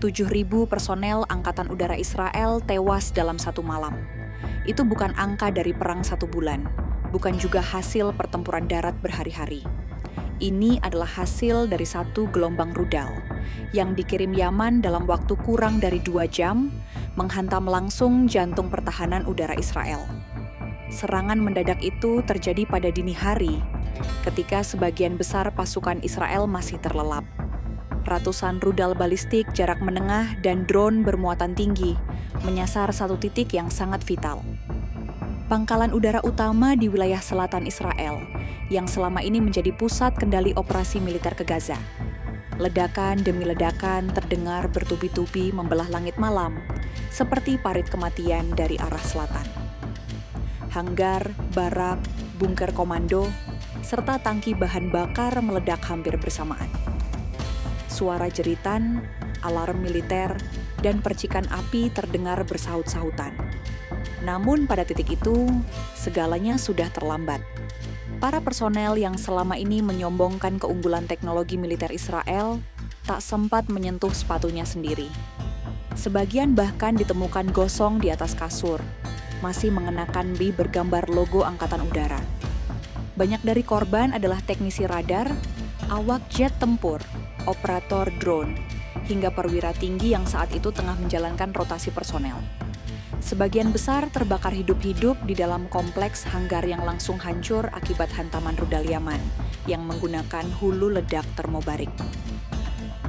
7.000 personel Angkatan Udara Israel tewas dalam satu malam. Itu bukan angka dari perang satu bulan, bukan juga hasil pertempuran darat berhari-hari. Ini adalah hasil dari satu gelombang rudal yang dikirim Yaman dalam waktu kurang dari 2 jam, menghantam langsung jantung pertahanan udara Israel. Serangan mendadak itu terjadi pada dini hari, ketika sebagian besar pasukan Israel masih terlelap. Ratusan rudal balistik jarak menengah dan drone bermuatan tinggi menyasar satu titik yang sangat vital. Pangkalan udara utama di wilayah selatan Israel, yang selama ini menjadi pusat kendali operasi militer ke Gaza. Ledakan demi ledakan terdengar bertubi-tubi membelah langit malam, seperti parit kematian dari arah selatan. Hanggar, barak, bunker komando, serta tangki bahan bakar meledak hampir bersamaan. Suara jeritan, alarm militer, dan percikan api terdengar bersaut-sahutan. Namun pada titik itu, segalanya sudah terlambat. Para personel yang selama ini menyombongkan keunggulan teknologi militer Israel tak sempat menyentuh sepatunya sendiri. Sebagian bahkan ditemukan gosong di atas kasur, masih mengenakan bib bergambar logo Angkatan Udara. Banyak dari korban adalah teknisi radar, awak jet tempur, operator drone, hingga perwira tinggi yang saat itu tengah menjalankan rotasi personel. Sebagian besar terbakar hidup-hidup di dalam kompleks hanggar yang langsung hancur akibat hantaman rudal Yaman yang menggunakan hulu ledak termobarik.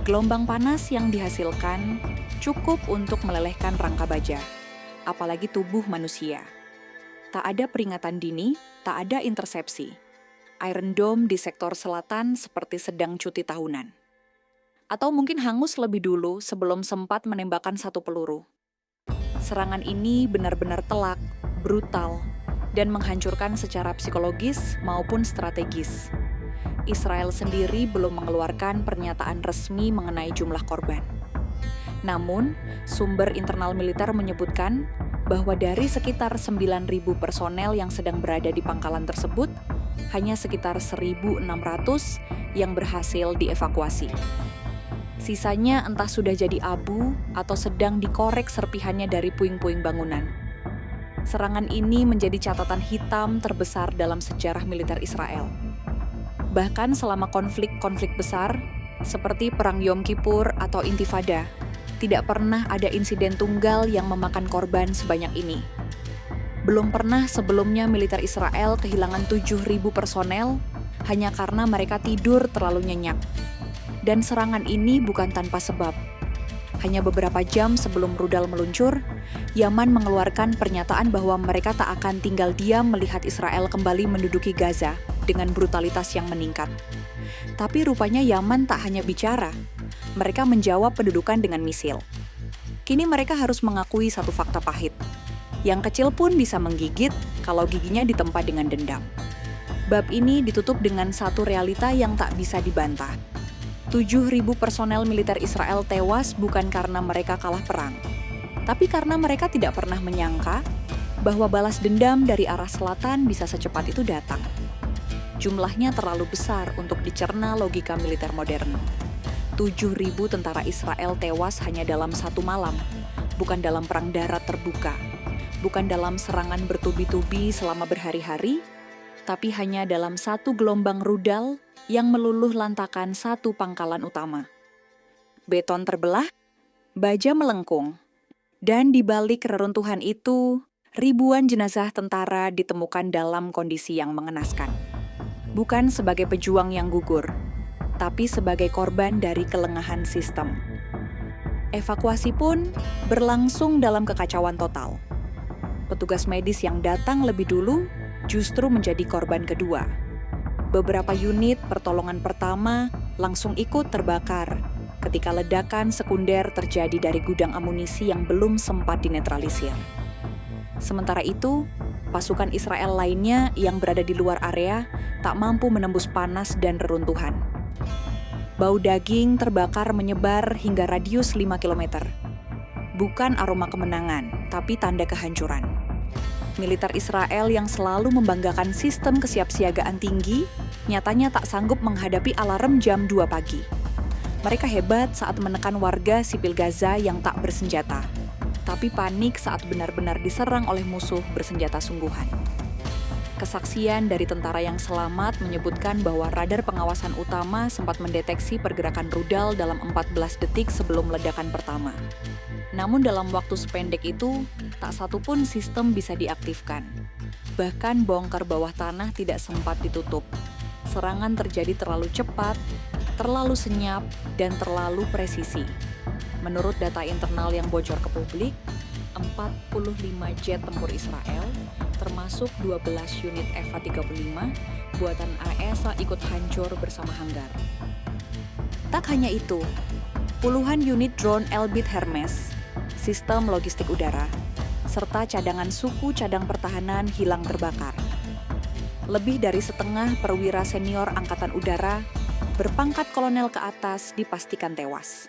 Gelombang panas yang dihasilkan cukup untuk melelehkan rangka baja, apalagi tubuh manusia. Tak ada peringatan dini, tak ada intersepsi. Iron Dome di sektor selatan seperti sedang cuti tahunan. Atau mungkin hangus lebih dulu sebelum sempat menembakkan satu peluru. Serangan ini benar-benar telak, brutal, dan menghancurkan secara psikologis maupun strategis. Israel sendiri belum mengeluarkan pernyataan resmi mengenai jumlah korban. Namun, sumber internal militer menyebutkan bahwa dari sekitar 9.000 personel yang sedang berada di pangkalan tersebut, hanya sekitar 1.600 yang berhasil dievakuasi. Sisanya entah sudah jadi abu atau sedang dikorek serpihannya dari puing-puing bangunan. Serangan ini menjadi catatan hitam terbesar dalam sejarah militer Israel. Bahkan selama konflik-konflik besar, seperti Perang Yom Kippur atau Intifada, tidak pernah ada insiden tunggal yang memakan korban sebanyak ini. Belum pernah sebelumnya militer Israel kehilangan 7.000 personel hanya karena mereka tidur terlalu nyenyak. Dan serangan ini bukan tanpa sebab. Hanya beberapa jam sebelum rudal meluncur, Yaman mengeluarkan pernyataan bahwa mereka tak akan tinggal diam melihat Israel kembali menduduki Gaza dengan brutalitas yang meningkat. Tapi rupanya Yaman tak hanya bicara, mereka menjawab pendudukan dengan misil. Kini mereka harus mengakui satu fakta pahit. Yang kecil pun bisa menggigit kalau giginya ditempa dengan dendam. Bab ini ditutup dengan satu realita yang tak bisa dibantah. 7.000 personel militer Israel tewas bukan karena mereka kalah perang, tapi karena mereka tidak pernah menyangka bahwa balas dendam dari arah selatan bisa secepat itu datang. Jumlahnya terlalu besar untuk dicerna logika militer modern. 7.000 tentara Israel tewas hanya dalam satu malam, bukan dalam perang darat terbuka, bukan dalam serangan bertubi-tubi selama berhari-hari, tapi hanya dalam satu gelombang rudal yang meluluh lantakan satu pangkalan utama. Beton terbelah, baja melengkung, dan di balik reruntuhan itu, ribuan jenazah tentara ditemukan dalam kondisi yang mengenaskan. Bukan sebagai pejuang yang gugur, tapi sebagai korban dari kelengahan sistem. Evakuasi pun berlangsung dalam kekacauan total. Petugas medis yang datang lebih dulu justru menjadi korban kedua. Beberapa unit pertolongan pertama langsung ikut terbakar ketika ledakan sekunder terjadi dari gudang amunisi yang belum sempat dinetralisir. Sementara itu, pasukan Israel lainnya yang berada di luar area tak mampu menembus panas dan reruntuhan. Bau daging terbakar menyebar hingga radius 5 km. Bukan aroma kemenangan, tapi tanda kehancuran. Militer Israel yang selalu membanggakan sistem kesiapsiagaan tinggi, nyatanya tak sanggup menghadapi alarm jam 2 pagi. Mereka hebat saat menekan warga sipil Gaza yang tak bersenjata, tapi panik saat benar-benar diserang oleh musuh bersenjata sungguhan. Kesaksian dari tentara yang selamat menyebutkan bahwa radar pengawasan utama sempat mendeteksi pergerakan rudal dalam 14 detik sebelum ledakan pertama. Namun dalam waktu sependek itu, tak satu pun sistem bisa diaktifkan. Bahkan bongkar bawah tanah tidak sempat ditutup. Serangan terjadi terlalu cepat, terlalu senyap, dan terlalu presisi. Menurut data internal yang bocor ke publik, 45 jet tempur Israel, termasuk 12 unit F-35, buatan AS ikut hancur bersama hanggar. Tak hanya itu, puluhan unit drone Elbit Hermes, sistem logistik udara, serta cadangan suku cadang pertahanan hilang terbakar. Lebih dari setengah perwira senior Angkatan Udara berpangkat kolonel ke atas dipastikan tewas.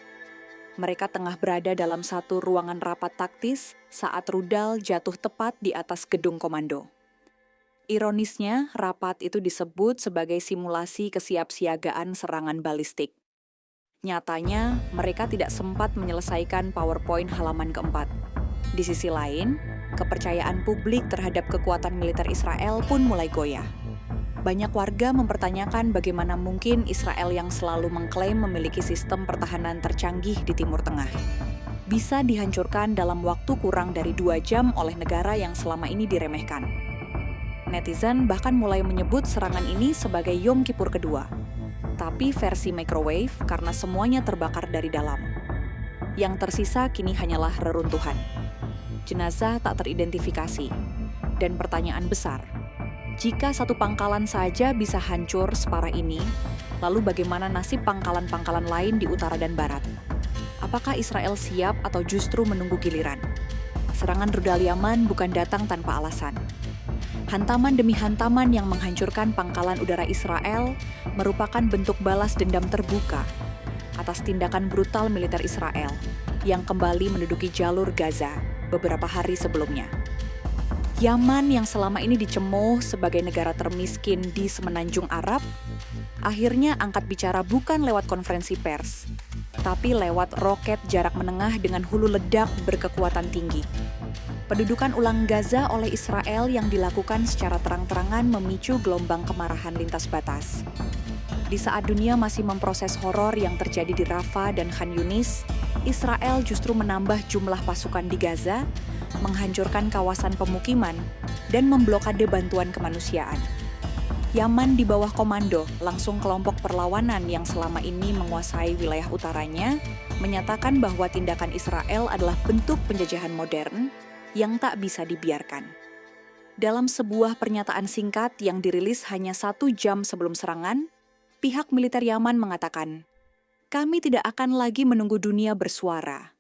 Mereka tengah berada dalam satu ruangan rapat taktis saat rudal jatuh tepat di atas gedung komando. Ironisnya, rapat itu disebut sebagai simulasi kesiapsiagaan serangan balistik. Nyatanya, mereka tidak sempat menyelesaikan PowerPoint halaman keempat. Di sisi lain, kepercayaan publik terhadap kekuatan militer Israel pun mulai goyah. Banyak warga mempertanyakan bagaimana mungkin Israel yang selalu mengklaim memiliki sistem pertahanan tercanggih di Timur Tengah bisa dihancurkan dalam waktu kurang dari 2 jam oleh negara yang selama ini diremehkan. Netizen bahkan mulai menyebut serangan ini sebagai Yom Kippur kedua, tapi versi microwave karena semuanya terbakar dari dalam. Yang tersisa kini hanyalah reruntuhan. Jenazah tak teridentifikasi. Dan pertanyaan besar, jika satu pangkalan saja bisa hancur separah ini, lalu bagaimana nasib pangkalan-pangkalan lain di utara dan barat? Apakah Israel siap atau justru menunggu giliran? Serangan rudal Yaman bukan datang tanpa alasan. Hantaman demi hantaman yang menghancurkan pangkalan udara Israel merupakan bentuk balas dendam terbuka atas tindakan brutal militer Israel yang kembali menduduki jalur Gaza beberapa hari sebelumnya. Yaman yang selama ini dicemooh sebagai negara termiskin di semenanjung Arab, akhirnya angkat bicara bukan lewat konferensi pers, tapi lewat roket jarak menengah dengan hulu ledak berkekuatan tinggi. Pendudukan ulang Gaza oleh Israel yang dilakukan secara terang-terangan memicu gelombang kemarahan lintas batas. Di saat dunia masih memproses horor yang terjadi di Rafah dan Khan Yunis, Israel justru menambah jumlah pasukan di Gaza, menghancurkan kawasan pemukiman, dan memblokade bantuan kemanusiaan. Yaman di bawah komando langsung kelompok perlawanan yang selama ini menguasai wilayah utaranya, menyatakan bahwa tindakan Israel adalah bentuk penjajahan modern yang tak bisa dibiarkan. Dalam sebuah pernyataan singkat yang dirilis hanya 1 jam sebelum serangan, pihak militer Yaman mengatakan, "Kami tidak akan lagi menunggu dunia bersuara.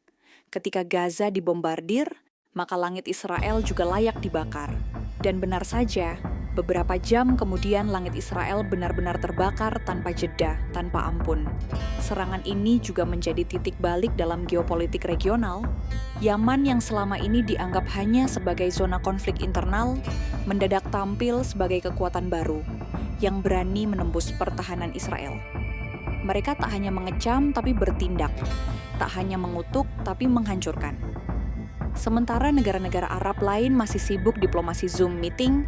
Ketika Gaza dibombardir, maka langit Israel juga layak dibakar." Dan benar saja, beberapa jam kemudian langit Israel benar-benar terbakar tanpa jeda, tanpa ampun. Serangan ini juga menjadi titik balik dalam geopolitik regional. Yaman yang selama ini dianggap hanya sebagai zona konflik internal, mendadak tampil sebagai kekuatan baru yang berani menembus pertahanan Israel. Mereka tak hanya mengecam tapi bertindak, tak hanya mengutuk tapi menghancurkan. Sementara negara-negara Arab lain masih sibuk diplomasi Zoom meeting,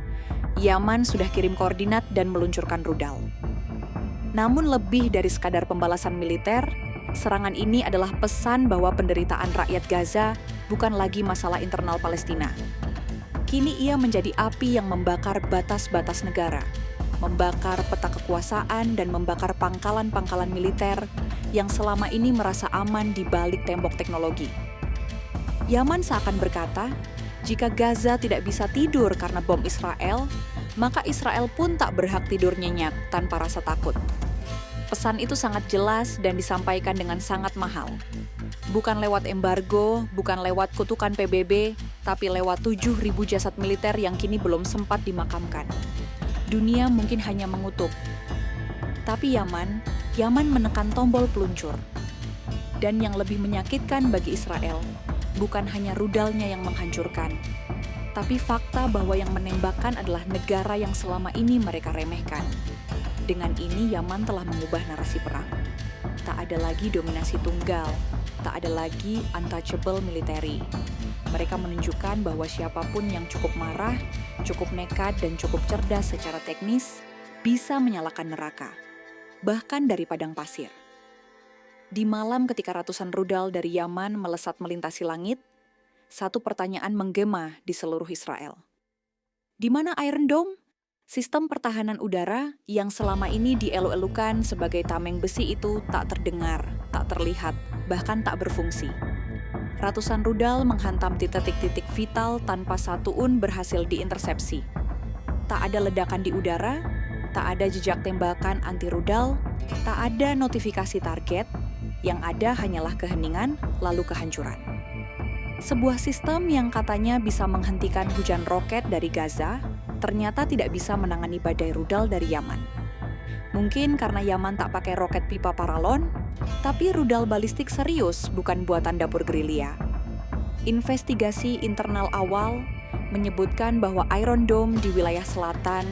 Yaman sudah kirim koordinat dan meluncurkan rudal. Namun lebih dari sekadar pembalasan militer, serangan ini adalah pesan bahwa penderitaan rakyat Gaza bukan lagi masalah internal Palestina. Kini ia menjadi api yang membakar batas-batas negara, membakar peta kekuasaan dan membakar pangkalan-pangkalan militer yang selama ini merasa aman di balik tembok teknologi. Yaman seakan berkata, jika Gaza tidak bisa tidur karena bom Israel, maka Israel pun tak berhak tidur nyenyak tanpa rasa takut. Pesan itu sangat jelas dan disampaikan dengan sangat mahal. Bukan lewat embargo, bukan lewat kutukan PBB, tapi lewat 7.000 jasad militer yang kini belum sempat dimakamkan. Dunia mungkin hanya mengutuk. Tapi Yaman menekan tombol peluncur. Dan yang lebih menyakitkan bagi Israel, bukan hanya rudalnya yang menghancurkan, tapi fakta bahwa yang menembakkan adalah negara yang selama ini mereka remehkan. Dengan ini, Yaman telah mengubah narasi perang. Tak ada lagi dominasi tunggal, tak ada lagi untouchable military. Mereka menunjukkan bahwa siapapun yang cukup marah, cukup nekat, dan cukup cerdas secara teknis bisa menyalakan neraka, bahkan dari padang pasir. Di malam ketika ratusan rudal dari Yaman melesat melintasi langit, satu pertanyaan menggema di seluruh Israel. Di mana Iron Dome? Sistem pertahanan udara yang selama ini dielu-elukan sebagai tameng besi itu tak terdengar, tak terlihat, bahkan tak berfungsi. Ratusan rudal menghantam titik-titik vital tanpa satu un berhasil diintersepsi. Tak ada ledakan di udara, tak ada jejak tembakan anti rudal, tak ada notifikasi target, yang ada hanyalah keheningan lalu kehancuran. Sebuah sistem yang katanya bisa menghentikan hujan roket dari Gaza, ternyata tidak bisa menangani badai rudal dari Yaman. Mungkin karena Yaman tak pakai roket pipa paralon, tapi rudal balistik serius bukan buatan dapur gerilya. Investigasi internal awal menyebutkan bahwa Iron Dome di wilayah selatan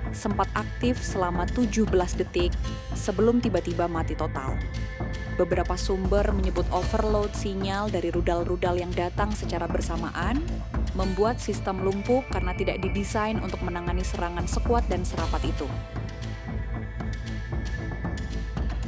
sempat aktif selama 17 detik sebelum tiba-tiba mati total. Beberapa sumber menyebut overload sinyal dari rudal-rudal yang datang secara bersamaan membuat sistem lumpuh karena tidak didesain untuk menangani serangan sekuat dan serapat itu.